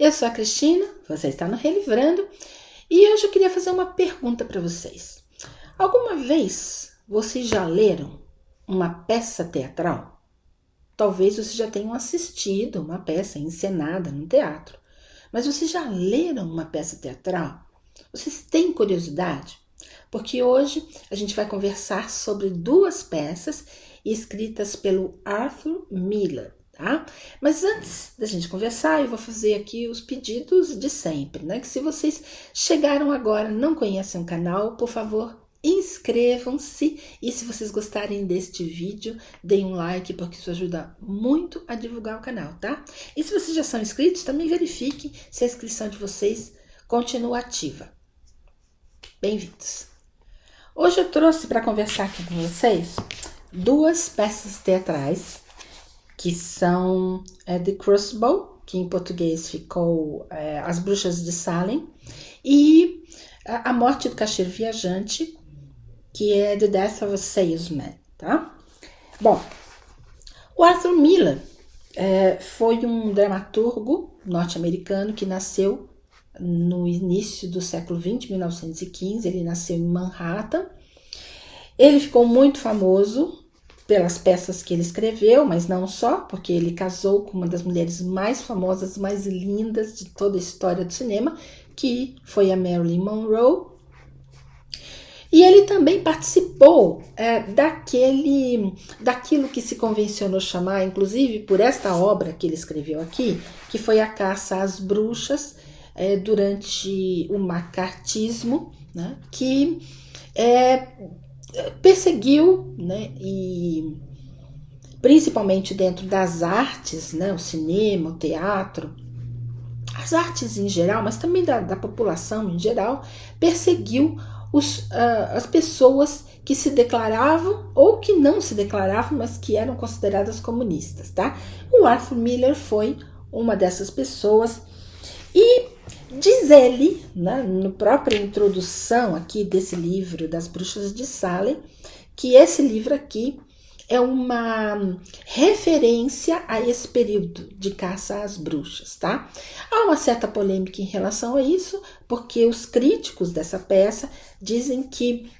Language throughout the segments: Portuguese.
Eu sou a Cristina, você está no Relivrando e hoje eu queria fazer uma pergunta para vocês. Alguma vez vocês já leram uma peça teatral? Talvez vocês já tenham assistido uma peça encenada no teatro, mas vocês já leram uma peça teatral? Vocês têm curiosidade? Porque hoje a gente vai conversar sobre duas peças escritas pelo Arthur Miller. Tá? Mas antes da gente conversar, eu vou fazer aqui os pedidos de sempre, né? Que se vocês chegaram agora e não conhecem o canal, por favor, inscrevam-se. E se vocês gostarem deste vídeo, deem um like, porque isso ajuda muito a divulgar o canal, tá? E se vocês já são inscritos, também verifiquem se a inscrição de vocês continua ativa. Bem-vindos! Hoje eu trouxe para conversar aqui com vocês duas peças teatrais, que são The Crucible, que em português ficou As Bruxas de Salem, e A Morte do Caixeiro Viajante, que é The Death of a Salesman, tá? Bom, o Arthur Miller foi um dramaturgo norte-americano que nasceu no início do século XX, 1915, ele nasceu em Manhattan. Ele ficou muito famoso pelas peças que ele escreveu, mas não só, porque ele casou com uma das mulheres mais famosas, mais lindas de toda a história do cinema, que foi a Marilyn Monroe. E ele também participou daquilo que se convencionou chamar, inclusive por esta obra que ele escreveu aqui, que foi A Caça às Bruxas, durante o macartismo, né, que perseguiu, né, e principalmente dentro das artes, né, o cinema, o teatro, as artes em geral, mas também da população em geral, perseguiu as pessoas que se declaravam ou que não se declaravam, mas que eram consideradas comunistas, tá? O Arthur Miller foi uma dessas pessoas e diz ele, né, na própria introdução aqui desse livro das Bruxas de Salem, que esse livro aqui é uma referência a esse período de caça às bruxas, tá? Há uma certa polêmica em relação a isso, porque os críticos dessa peça dizem que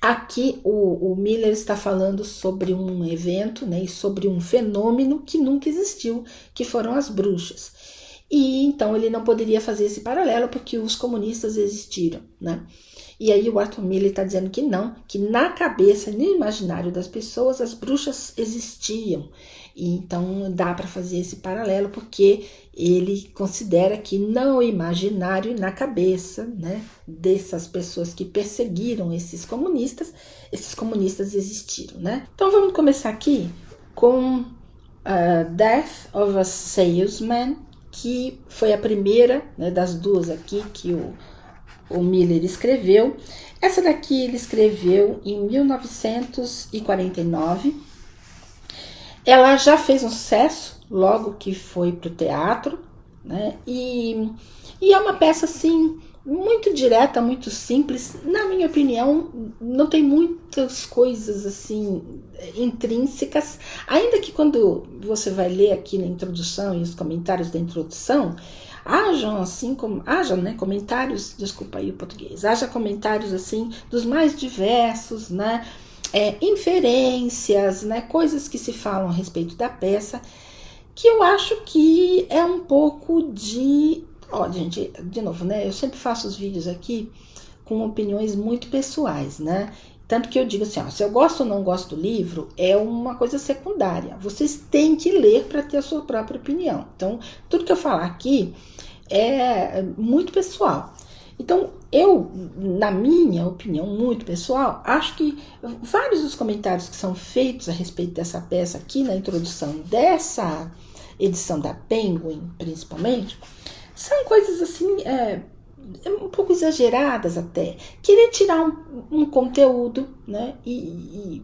aqui o Miller está falando sobre um evento, né, e sobre um fenômeno que nunca existiu, que foram as bruxas. E então ele não poderia fazer esse paralelo porque os comunistas existiram, né? E aí o Arthur Miller está dizendo que não, que na cabeça, no imaginário das pessoas, as bruxas existiam. E então dá para fazer esse paralelo porque ele considera que no imaginário e na cabeça, né, dessas pessoas que perseguiram esses comunistas existiram, né? Então vamos começar aqui com Death of a Salesman, que foi a primeira, né, das duas aqui que o Miller escreveu. Essa daqui ele escreveu em 1949. Ela já fez um sucesso logo que foi para o teatro, né? E é uma peça assim muito direta, muito simples. Na minha opinião, não tem muitas coisas assim intrínsecas, ainda que quando você vai ler aqui na introdução e os comentários da introdução, hajam comentários, desculpa aí o português, haja comentários assim dos mais diversos, né, inferências, né, coisas que se falam a respeito da peça, que eu acho que é um pouco de... Ó, gente, de novo, né, eu sempre faço os vídeos aqui com opiniões muito pessoais, né, tanto que eu digo assim, ó, se eu gosto ou não gosto do livro é uma coisa secundária, vocês têm que ler para ter a sua própria opinião. Então, tudo que eu falar aqui é muito pessoal. Então, eu, na minha opinião muito pessoal, acho que vários dos comentários que são feitos a respeito dessa peça aqui na introdução dessa edição da Penguin, principalmente, são coisas assim, um pouco exageradas até. Querer tirar um conteúdo, né, e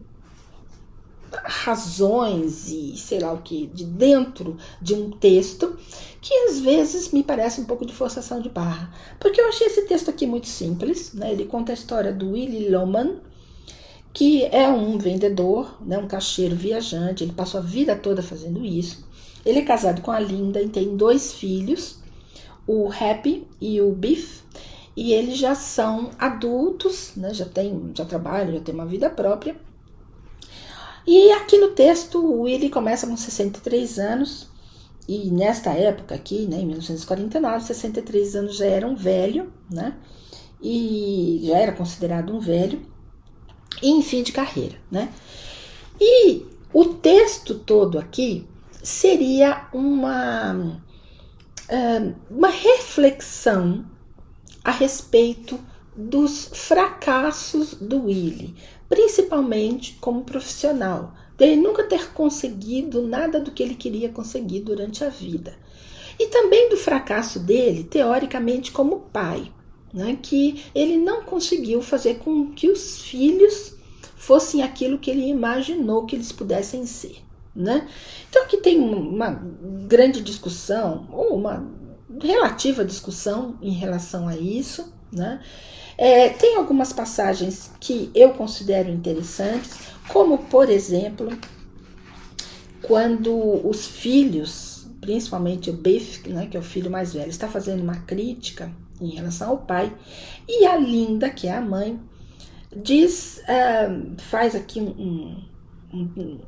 razões e sei lá o que, de dentro de um texto, que às vezes me parece um pouco de forçação de barra. Porque eu achei esse texto aqui muito simples, né? Ele conta a história do Willy Loman, que é um vendedor, né, um caixeiro viajante, ele passou a vida toda fazendo isso. Ele é casado com a Linda e tem 2 filhos. o Happy e o Biff, e eles já são adultos, né? Já trabalham, já tem uma vida própria. E aqui no texto o Willie começa com 63 anos, e nesta época aqui, né, em 1949, 63 anos já era um velho, né? E já era considerado um velho em fim de carreira, né? E o texto todo aqui seria uma reflexão a respeito dos fracassos do Willie, principalmente como profissional, dele nunca ter conseguido nada do que ele queria conseguir durante a vida. E também do fracasso dele, teoricamente, como pai, né, que ele não conseguiu fazer com que os filhos fossem aquilo que ele imaginou que eles pudessem ser, né? Então aqui tem uma grande discussão, ou uma relativa discussão em relação a isso, né? Tem algumas passagens que eu considero interessantes, como por exemplo, quando os filhos, principalmente o Biff, né, que é o filho mais velho, está fazendo uma crítica em relação ao pai, e a Linda, que é a mãe, faz aqui um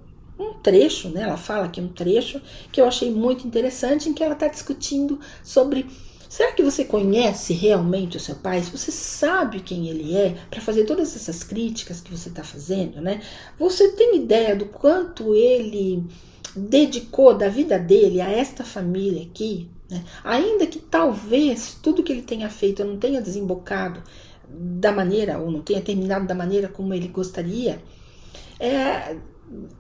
trecho, né? Ela fala aqui um trecho que eu achei muito interessante, em que ela está discutindo sobre: será que você conhece realmente o seu pai? Se você sabe quem ele é, para fazer todas essas críticas que você está fazendo, né? Você tem ideia do quanto ele dedicou da vida dele a esta família aqui, né? Ainda que talvez tudo que ele tenha feito não tenha desembocado da maneira, ou não tenha terminado da maneira como ele gostaria,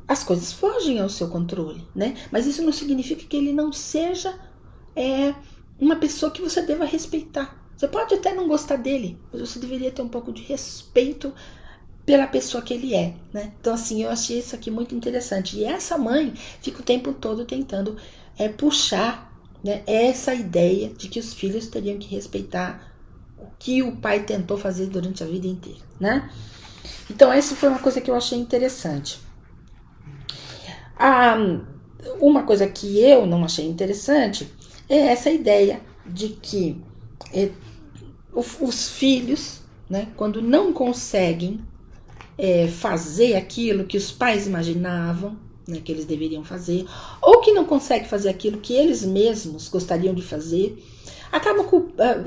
as coisas fogem ao seu controle, né? Mas isso não significa que ele não seja uma pessoa que você deva respeitar. Você pode até não gostar dele, mas você deveria ter um pouco de respeito pela pessoa que ele é, né? Então assim, eu achei isso aqui muito interessante. E essa mãe fica o tempo todo tentando puxar, né, essa ideia de que os filhos teriam que respeitar o que o pai tentou fazer durante a vida inteira, né? Então essa foi uma coisa que eu achei interessante. Uma coisa que eu não achei interessante é essa ideia de que os filhos, né, quando não conseguem fazer aquilo que os pais imaginavam, né, que eles deveriam fazer, ou que não conseguem fazer aquilo que eles mesmos gostariam de fazer, acaba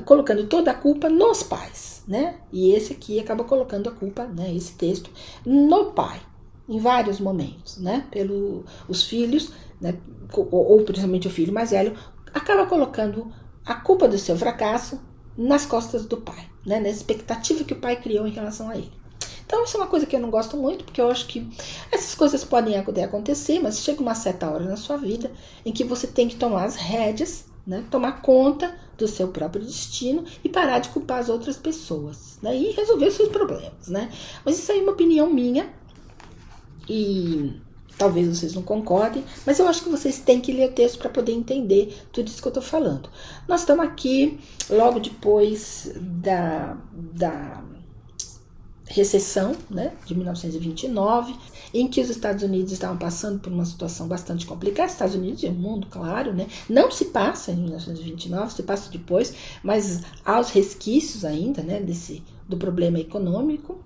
colocando toda a culpa nos pais, né? E esse aqui acaba colocando a culpa, né, esse texto, no pai, em vários momentos, né? Os filhos, né, ou principalmente o filho mais velho, acaba colocando a culpa do seu fracasso nas costas do pai, né? Na expectativa que o pai criou em relação a ele. Então isso é uma coisa que eu não gosto muito, porque eu acho que essas coisas podem acontecer, mas chega uma certa hora na sua vida em que você tem que tomar as rédeas, né, tomar conta do seu próprio destino e parar de culpar as outras pessoas, né, e resolver os seus problemas, né? Mas isso aí é uma opinião minha e talvez vocês não concordem, mas eu acho que vocês têm que ler o texto para poder entender tudo isso que eu estou falando. Nós estamos aqui logo depois da recessão, né, de 1929, em que os Estados Unidos estavam passando por uma situação bastante complicada. Estados Unidos e o mundo, claro, né, não se passa em 1929, se passa depois, mas há os resquícios ainda, né, do problema econômico.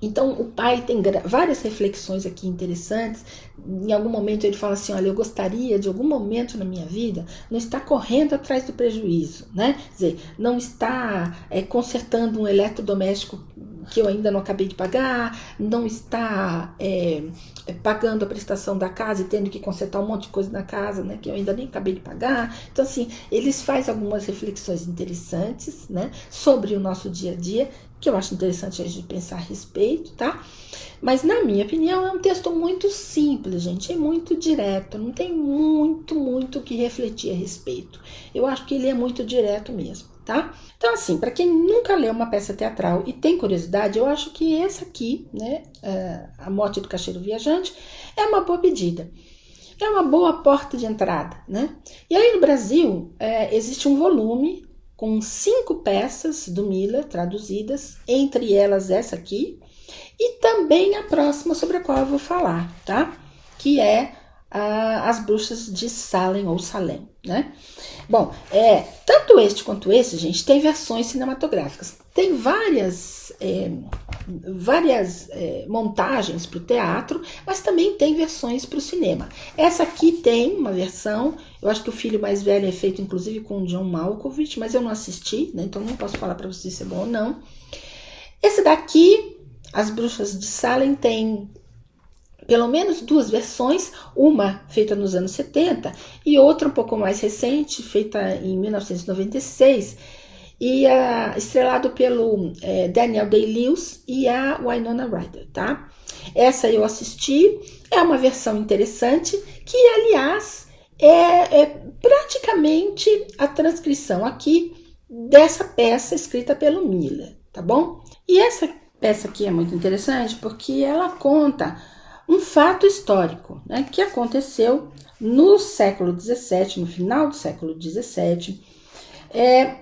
Então o pai tem várias reflexões aqui interessantes. Em algum momento ele fala assim: olha, eu gostaria de algum momento na minha vida não estar correndo atrás do prejuízo, né? Quer dizer, não estar consertando um eletrodoméstico que eu ainda não acabei de pagar, não estar pagando a prestação da casa e tendo que consertar um monte de coisa na casa, né, que eu ainda nem acabei de pagar. Então assim, eles fazem algumas reflexões interessantes, né, sobre o nosso dia a dia, que eu acho interessante a gente pensar a respeito, tá? Mas na minha opinião é um texto muito simples, gente, é muito direto, não tem muito o que refletir a respeito. Eu acho que ele é muito direto mesmo, tá? Então assim, para quem nunca leu uma peça teatral e tem curiosidade, eu acho que essa aqui, né, A Morte do Caixeiro Viajante, é uma boa pedida. É uma boa porta de entrada, né? E aí no Brasil existe um volume com 5 peças do Miller traduzidas, entre elas essa aqui, e também a próxima sobre a qual eu vou falar, tá? Que é as bruxas de Salem ou Salem, né? Bom, tanto este quanto esse, gente, tem versões cinematográficas. Tem várias montagens para o teatro, mas também tem versões para o cinema. Essa aqui tem uma versão, eu acho que o filho mais velho é feito inclusive com o John Malkovich, mas eu não assisti, né? Então não posso falar para vocês se é bom ou não. Esse daqui, As Bruxas de Salem, tem pelo menos 2 versões, uma feita nos anos 70 e outra um pouco mais recente, feita em 1996, e estrelado pelo Daniel Day-Lewis e a Winona Ryder, tá? Essa eu assisti, é uma versão interessante, que aliás é praticamente a transcrição aqui dessa peça escrita pelo Miller, tá bom? E essa peça aqui é muito interessante porque ela conta um fato histórico, né, que aconteceu no século XVII, no final do século XVII,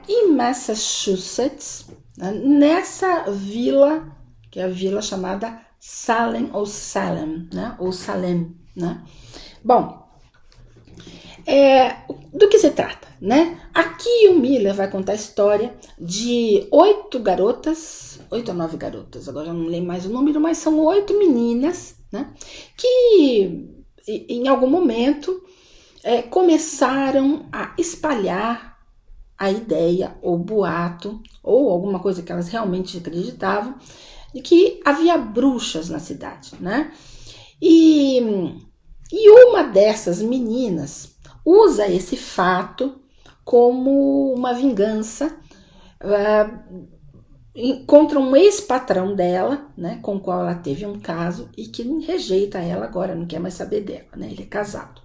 em Massachusetts, né, nessa vila, que é a vila chamada Salem ou Salem, né, ou Salem, né? Bom, do que se trata, né? Aqui o Miller vai contar a história de 8 garotas, 8 ou 9 garotas, agora eu não lembro mais o número, mas são 8 meninas, né, que em algum momento começaram a espalhar a ideia ou boato ou alguma coisa que elas realmente acreditavam de que havia bruxas na cidade, né? E uma dessas meninas usa esse fato como uma vingança contra um ex-patrão dela, né, com o qual ela teve um caso e que rejeita ela agora, não quer mais saber dela, né, ele é casado.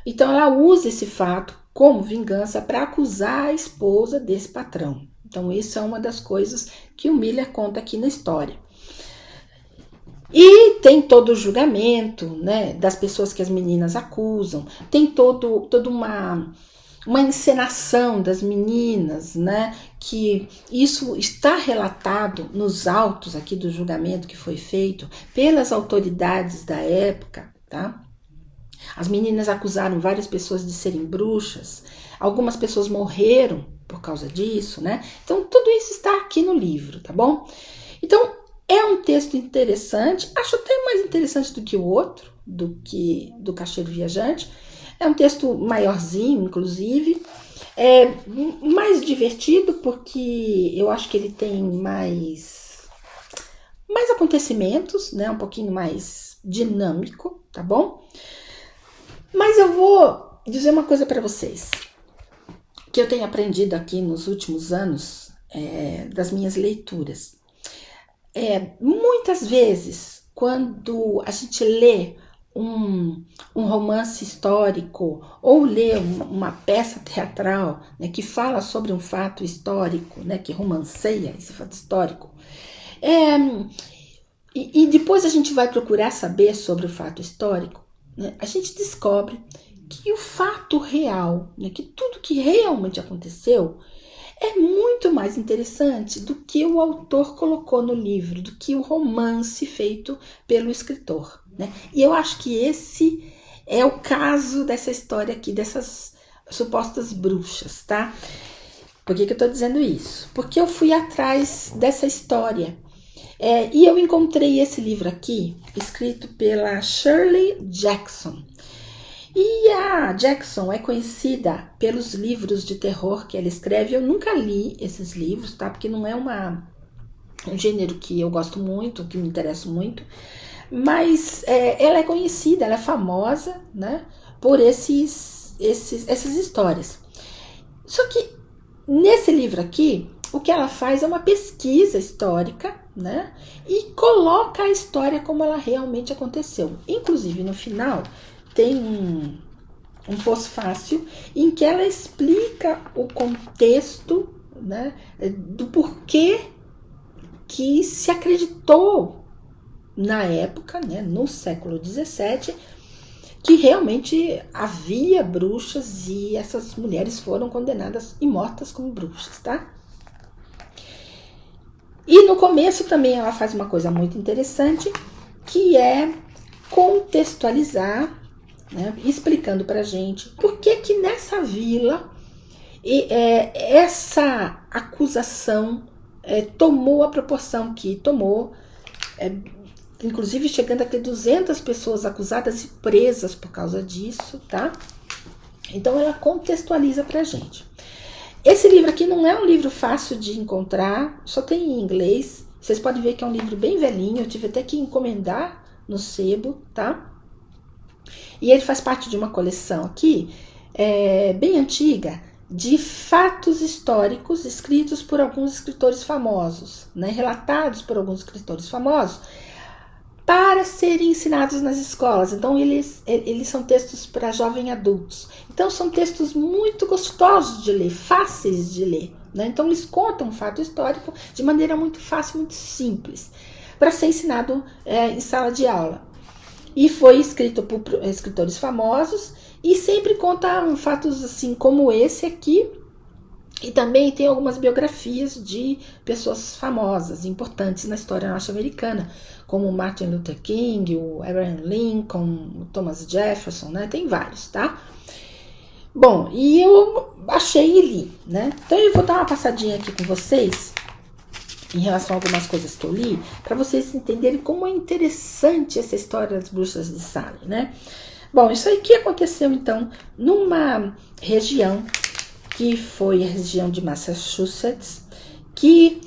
Então ela usa esse fato como vingança para acusar a esposa desse patrão. Então isso é uma das coisas que o Miller conta aqui na história. E tem todo o julgamento, né, das pessoas que as meninas acusam, tem toda uma encenação das meninas, né, que isso está relatado nos autos aqui do julgamento que foi feito pelas autoridades da época, tá? As meninas acusaram várias pessoas de serem bruxas, algumas pessoas morreram por causa disso, né? Então tudo isso está aqui no livro, tá bom? Então é um texto interessante, acho até mais interessante do que o outro, do Caixeiro Viajante. É um texto maiorzinho, inclusive, é mais divertido porque eu acho que ele tem mais acontecimentos, né? Um pouquinho mais dinâmico, tá bom? Mas eu vou dizer uma coisa para vocês, que eu tenho aprendido aqui nos últimos anos das minhas leituras. Muitas vezes, quando a gente lê um romance histórico ou lê uma peça teatral, né, que fala sobre um fato histórico, né, que romanceia esse fato histórico, e depois a gente vai procurar saber sobre o fato histórico, né, a gente descobre que o fato real, né, que tudo que realmente aconteceu é muito mais interessante do que o autor colocou no livro, do que o romance feito pelo escritor, né? E eu acho que esse é o caso dessa história aqui, dessas supostas bruxas, tá? Por que eu tô dizendo isso? Porque eu fui atrás dessa história e eu encontrei esse livro aqui, escrito pela Shirley Jackson. E a Jackson é conhecida pelos livros de terror que ela escreve. Eu nunca li esses livros, tá? Porque não é um gênero que eu gosto muito, que me interessa muito. Mas ela é conhecida, ela é famosa, né? Por essas histórias. Só que nesse livro aqui, o que ela faz é uma pesquisa histórica, né? E coloca a história como ela realmente aconteceu. Inclusive, no final tem um pós-fácil em que ela explica o contexto, né, do porquê que se acreditou na época, né, no século XVII, que realmente havia bruxas e essas mulheres foram condenadas e mortas como bruxas, tá? E no começo também ela faz uma coisa muito interessante, que é contextualizar, né, explicando para a gente por que nessa vila essa acusação tomou a proporção que tomou, inclusive chegando a ter 200 pessoas acusadas e presas por causa disso, tá? Então ela contextualiza pra gente. Esse livro aqui não é um livro fácil de encontrar, só tem em inglês. Vocês podem ver que é um livro bem velhinho, eu tive até que encomendar no sebo, tá? E ele faz parte de uma coleção aqui, bem antiga, de fatos históricos escritos por alguns escritores famosos, né? Relatados por alguns escritores famosos, para serem ensinados nas escolas. Então eles são textos para jovens adultos. Então são textos muito gostosos de ler, fáceis de ler, né? Então eles contam um fato histórico de maneira muito fácil, muito simples, para ser ensinado em sala de aula. E foi escrito por escritores famosos e sempre conta fatos assim como esse aqui. E também tem algumas biografias de pessoas famosas, importantes na história norte-americana, como Martin Luther King, o Abraham Lincoln, o Thomas Jefferson, né? Tem vários, tá? Bom, e eu achei e li, né? Então eu vou dar uma passadinha aqui com vocês em relação a algumas coisas que eu li, para vocês entenderem como é interessante essa história das bruxas de Salem, né? Bom, isso aqui aconteceu então numa região que foi a região de Massachusetts, que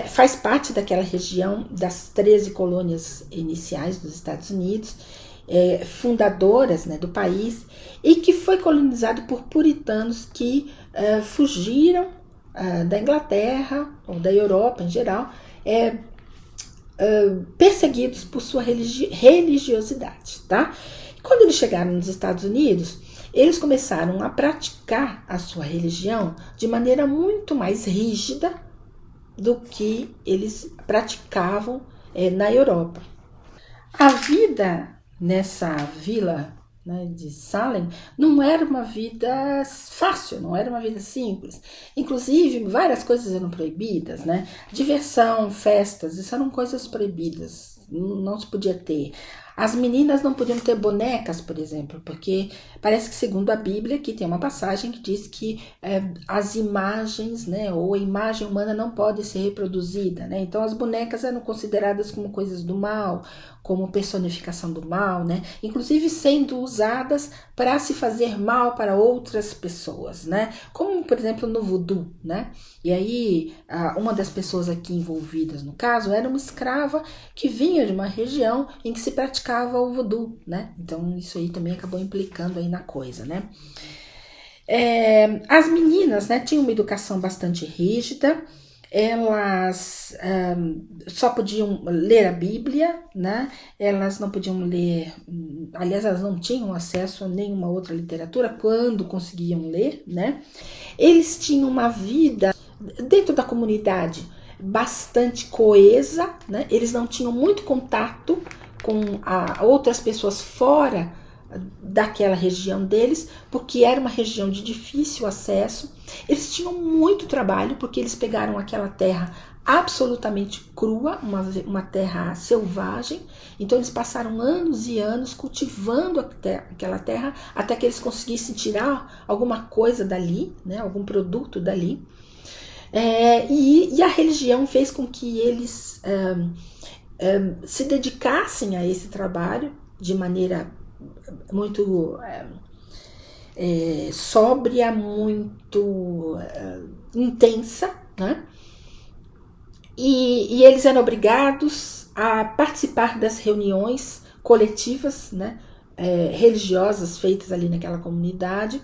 faz parte daquela região das 13 colônias iniciais dos Estados Unidos, fundadoras, né, do país, e que foi colonizado por puritanos que fugiram da Inglaterra, ou da Europa em geral, perseguidos por sua religiosidade, tá? E quando eles chegaram nos Estados Unidos, eles começaram a praticar a sua religião de maneira muito mais rígida do que eles praticavam na Europa. A vida nessa vila, né, de Salem não era uma vida fácil, não era uma vida simples. Inclusive, várias coisas eram proibidas, né? Diversão, festas, isso eram coisas proibidas, não se podia ter. As meninas não podiam ter bonecas, por exemplo, porque parece que, segundo a Bíblia, aqui tem uma passagem que diz que as imagens, né, ou a imagem humana não pode ser reproduzida, né? Então as bonecas eram consideradas como coisas do mal, como personificação do mal, né? Inclusive sendo usadas para se fazer mal para outras pessoas, né? Como, por exemplo, no voodoo, né? E aí, uma das pessoas aqui envolvidas no caso era uma escrava que vinha de uma região em que se praticava o voodoo, né? Então isso aí também acabou implicando aí na coisa, né? As meninas, né, tinham uma educação bastante rígida. Elas só podiam ler a Bíblia, né? Elas não podiam ler, aliás, elas não tinham acesso a nenhuma outra literatura quando conseguiam ler, né? Eles tinham uma vida dentro da comunidade bastante coesa, né? Eles não tinham muito contato com outras pessoas fora daquela região deles, porque era uma região de difícil acesso. Eles tinham muito trabalho, porque eles pegaram aquela terra absolutamente crua, uma terra selvagem. Então eles passaram anos e anos cultivando aquela terra até que eles conseguissem tirar alguma coisa dali, né, algum produto dali. E a religião fez com que eles se dedicassem a esse trabalho de maneira muito sóbria, muito intensa, né? E eles eram obrigados a participar das reuniões coletivas, né, religiosas feitas ali naquela comunidade.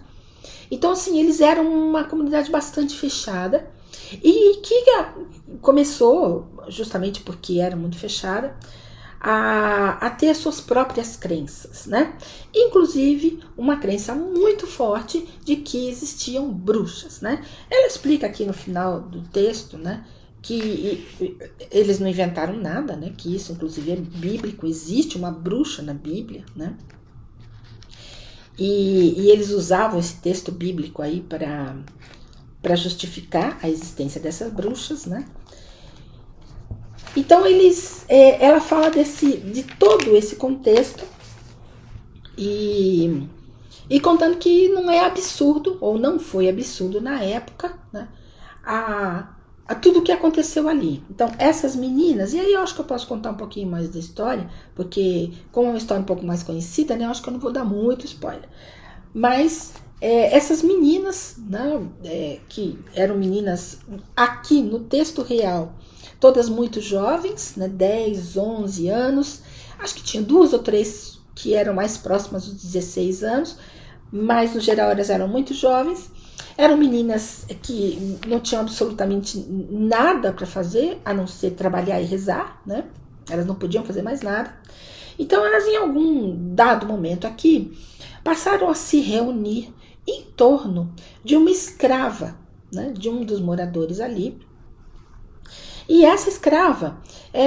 Então, assim, eles eram uma comunidade bastante fechada e que começou, justamente porque era muito fechada, a ter as suas próprias crenças, né? Inclusive uma crença muito forte de que existiam bruxas, né? Ela explica aqui no final do texto, né, que eles não inventaram nada, né? Que isso inclusive é bíblico, existe uma bruxa na Bíblia, né? E eles usavam esse texto bíblico aí para justificar a existência dessas bruxas, né? Então ela fala de todo esse contexto e contando que não é absurdo, ou não foi absurdo na época, né, a tudo que aconteceu ali. Então, essas meninas, e aí eu acho que eu posso contar um pouquinho mais da história, porque como é uma história um pouco mais conhecida, né, eu acho que eu não vou dar muito spoiler. Mas essas meninas, né, que eram meninas aqui no texto real, todas muito jovens, né, 10, 11 anos, acho que tinha 2 ou 3 que eram mais próximas dos 16 anos, mas no geral elas eram muito jovens. Eram meninas que não tinham absolutamente nada para fazer, a não ser trabalhar e rezar, né? Elas não podiam fazer mais nada. Então elas, em algum dado momento aqui, passaram a se reunir em torno de uma escrava, né, de um dos moradores ali. E essa escrava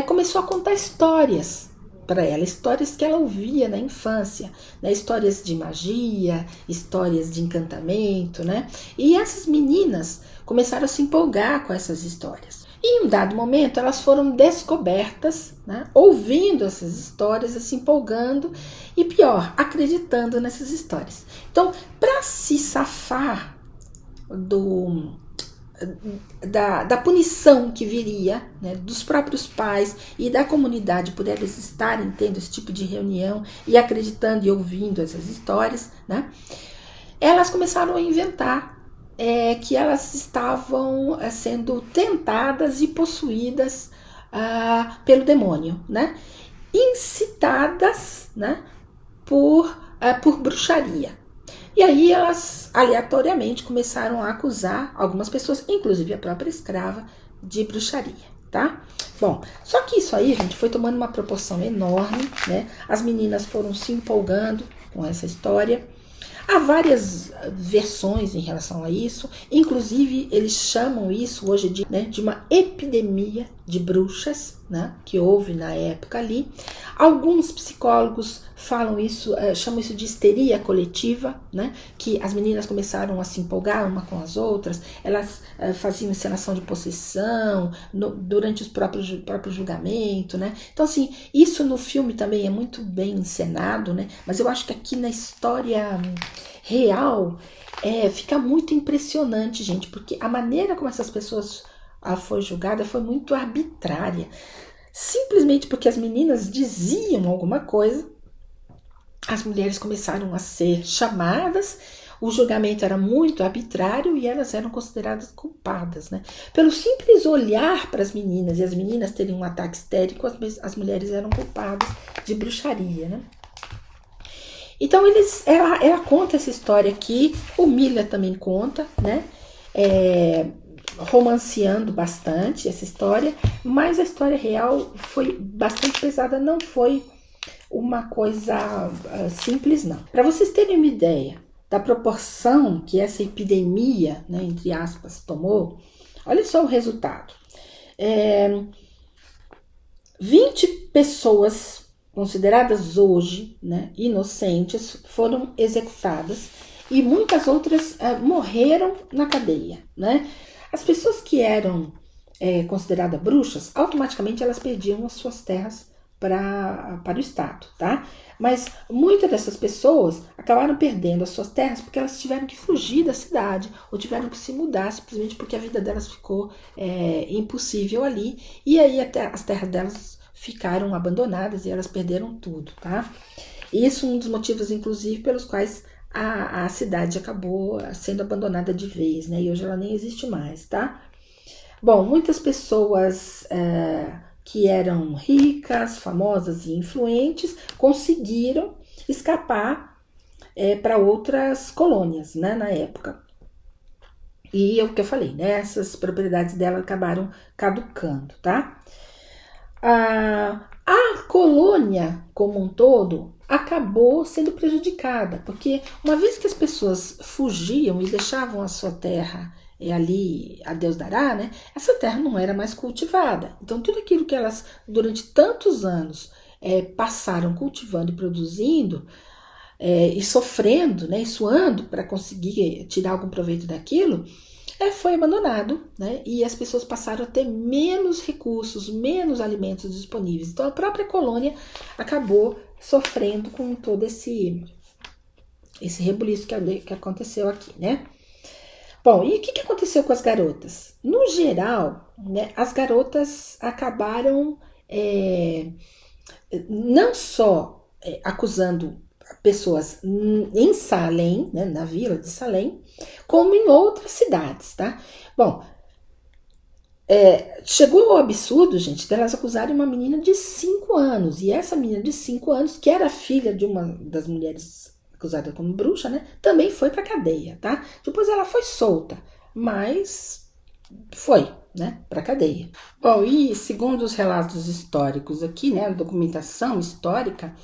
começou a contar histórias para ela, histórias que ela ouvia na infância, né, histórias de magia, histórias de encantamento, né? E essas meninas começaram a se empolgar com essas histórias. E em um dado momento elas foram descobertas, né, ouvindo essas histórias, se empolgando e, pior, acreditando nessas histórias. Então, para se safar da punição que viria, né, dos próprios pais e da comunidade por eles estarem tendo esse tipo de reunião e acreditando e ouvindo essas histórias, né, elas começaram a inventar que elas estavam sendo tentadas e possuídas pelo demônio, né, incitadas, né, por bruxaria. E aí elas aleatoriamente começaram a acusar algumas pessoas, inclusive a própria escrava, de bruxaria, tá? Bom, só que isso aí, gente, foi tomando uma proporção enorme, né? As meninas foram se empolgando com essa história. Há várias versões em relação a isso, inclusive eles chamam isso hoje de uma epidemia de bruxas, né, que houve na época ali. Alguns psicólogos falam isso, chamam isso de histeria coletiva, né, que as meninas começaram a se empolgar uma com as outras, elas faziam encenação de possessão durante os próprios julgamento, né. Então, assim, isso no filme também é muito bem encenado, né, mas eu acho que aqui na história real fica muito impressionante, gente, porque a maneira como essas pessoas foi julgada foi muito arbitrária. Simplesmente porque as meninas diziam alguma coisa, as mulheres começaram a ser chamadas, o julgamento era muito arbitrário e elas eram consideradas culpadas, né? Pelo simples olhar para as meninas e as meninas terem um ataque histérico, as mulheres eram culpadas de bruxaria, né? Então ela conta essa história aqui, o Miller também conta, né? Romanceando bastante essa história, mas a história real foi bastante pesada, não foi uma coisa simples, não. Para vocês terem uma ideia da proporção que essa epidemia, né, entre aspas, tomou, olha só o resultado. 20 pessoas consideradas hoje, né, inocentes, foram executadas e muitas outras morreram na cadeia, né? As pessoas que eram consideradas bruxas, automaticamente elas perdiam as suas terras para o Estado, tá? Mas muitas dessas pessoas acabaram perdendo as suas terras porque elas tiveram que fugir da cidade ou tiveram que se mudar simplesmente porque a vida delas ficou impossível ali, e aí até as terras delas ficaram abandonadas e elas perderam tudo, tá? Isso é um dos motivos, inclusive, pelos quais a cidade acabou sendo abandonada de vez, né? E hoje ela nem existe mais, tá? Bom, muitas pessoas que eram ricas, famosas e influentes conseguiram escapar para outras colônias, né, na época. E é o que eu falei, né? Essas propriedades dela acabaram caducando, tá? A colônia como um todo acabou sendo prejudicada, porque uma vez que as pessoas fugiam e deixavam a sua terra ali, a Deus dará, né? Essa terra não era mais cultivada. Então tudo aquilo que elas durante tantos anos passaram cultivando e produzindo e sofrendo, né, e suando para conseguir tirar algum proveito daquilo, foi abandonado, né, e as pessoas passaram a ter menos recursos, menos alimentos disponíveis. Então a própria colônia acabou sofrendo com todo esse rebuliço que aconteceu aqui, né? Bom, e o que aconteceu com as garotas? No geral, né, as garotas acabaram não só acusando pessoas em Salem, né, na vila de Salem, como em outras cidades, tá? Bom, chegou ao absurdo, gente, delas acusarem uma menina de 5 anos, e essa menina de 5 anos, que era filha de uma das mulheres acusada como bruxa, né, também foi pra cadeia, tá? Depois ela foi solta, mas foi, né, pra cadeia. Bom, e segundo os relatos históricos aqui, né, a documentação histórica,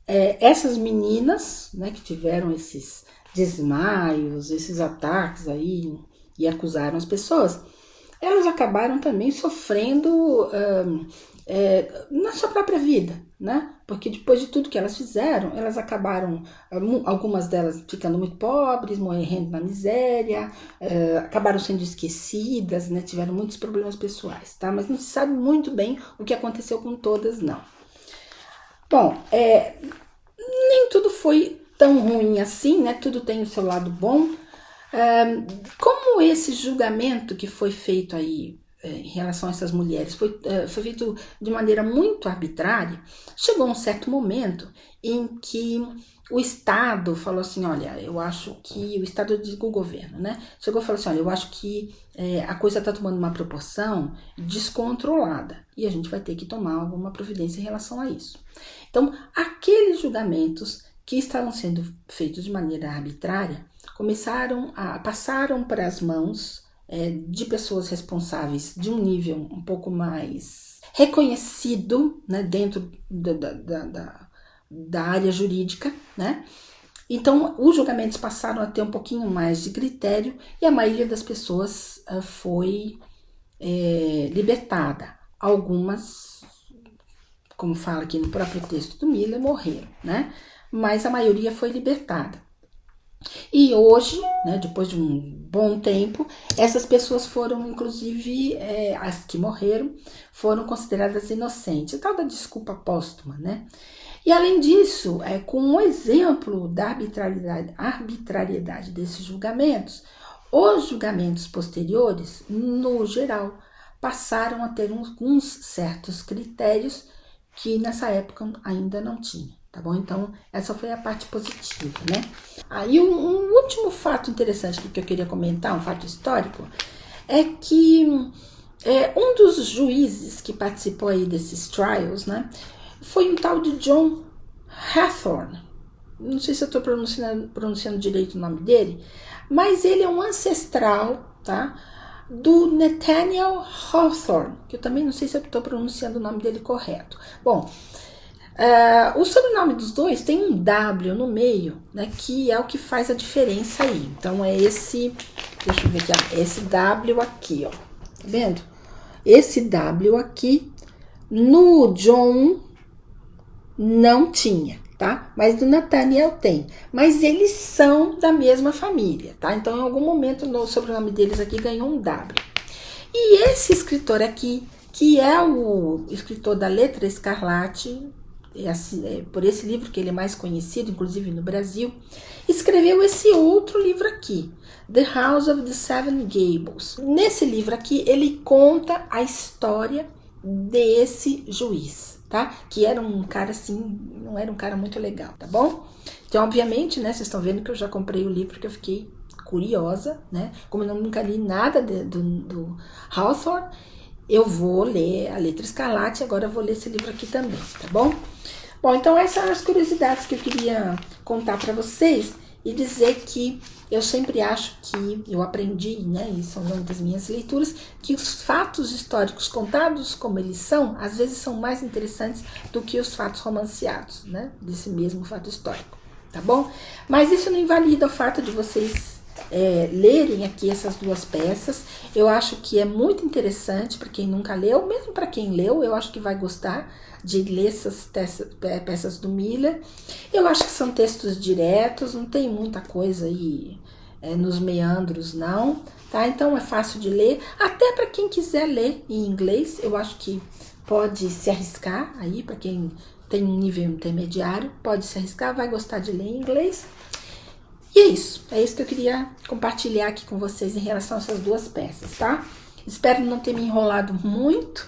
essas meninas, né, que tiveram esses desmaios, esses ataques aí e acusaram as pessoas, elas acabaram também sofrendo na sua própria vida, né? Porque depois de tudo que elas fizeram, elas acabaram, algumas delas ficando muito pobres, morrendo na miséria, acabaram sendo esquecidas, né? Tiveram muitos problemas pessoais, tá? Mas não se sabe muito bem o que aconteceu com todas, não. Bom, nem tudo foi tão ruim assim, né? Tudo tem o seu lado bom. Como esse julgamento que foi feito aí em relação a essas mulheres foi feito de maneira muito arbitrária, chegou um certo momento em que o Estado falou assim, olha, eu acho que, o Estado, eu digo o governo, né, chegou e falou assim, olha, eu acho que a coisa está tomando uma proporção descontrolada e a gente vai ter que tomar alguma providência em relação a isso. Então, aqueles julgamentos que estavam sendo feitos de maneira arbitrária passaram para as mãos de pessoas responsáveis de um nível um pouco mais reconhecido, né, dentro da área jurídica, né? Então, os julgamentos passaram a ter um pouquinho mais de critério e a maioria das pessoas foi libertada. Algumas, como fala aqui no próprio texto do Miller, morreram, né? Mas a maioria foi libertada. E hoje, né, depois de um bom tempo, essas pessoas foram, inclusive, as que morreram, foram consideradas inocentes. Tal da desculpa póstuma, né? E além disso, com um exemplo da arbitrariedade desses julgamentos, os julgamentos posteriores, no geral, passaram a ter alguns certos critérios que nessa época ainda não tinha. Tá bom? Então, essa foi a parte positiva, né? Aí, um último fato interessante que eu queria comentar, um fato histórico, é que um dos juízes que participou aí desses trials, né, foi um tal de John Hathorne. Não sei se eu estou pronunciando direito o nome dele, mas ele é um ancestral, tá, do Nathaniel Hawthorne, que eu também não sei se eu estou pronunciando o nome dele correto. Bom, o sobrenome dos dois tem um W no meio, né, que é o que faz a diferença aí. Então é esse, deixa eu ver aqui, esse W aqui, ó, tá vendo? Esse W aqui, no John não tinha, tá? Mas do Nathaniel tem. Mas eles são da mesma família, tá? Então em algum momento o sobrenome deles aqui ganhou um W. E esse escritor aqui, que é o escritor da Letra Escarlate, por esse livro que ele é mais conhecido, inclusive no Brasil, escreveu esse outro livro aqui, The House of the Seven Gables. Nesse livro aqui, ele conta a história desse juiz, tá? Que era um cara assim, não era um cara muito legal, tá bom? Então, obviamente, né, vocês estão vendo que eu já comprei o livro porque eu fiquei curiosa, né? Como eu nunca li nada do Hawthorne, eu vou ler a Letra Escarlate, agora eu vou ler esse livro aqui também, tá bom? Bom, então essas são as curiosidades que eu queria contar para vocês e dizer que eu sempre acho que eu aprendi, né, isso ao longo das minhas leituras, que os fatos históricos contados como eles são, às vezes são mais interessantes do que os fatos romanceados, né, desse mesmo fato histórico, tá bom? Mas isso não invalida o fato de vocês lerem aqui essas duas peças. Eu acho que é muito interessante para quem nunca leu, mesmo para quem leu, eu acho que vai gostar de ler essas peças do Miller. Eu acho que são textos diretos, não tem muita coisa aí nos meandros não, tá? Então é fácil de ler, até para quem quiser ler em inglês, eu acho que pode se arriscar aí, para quem tem um nível intermediário, pode se arriscar, vai gostar de ler em inglês. E é isso que eu queria compartilhar aqui com vocês em relação a essas duas peças, tá? Espero não ter me enrolado muito,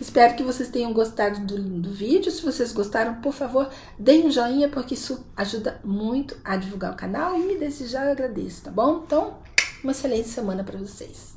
espero que vocês tenham gostado do vídeo. Se vocês gostaram, por favor, deem um joinha, porque isso ajuda muito a divulgar o canal e desde já eu agradeço, tá bom? Então, uma excelente semana para vocês.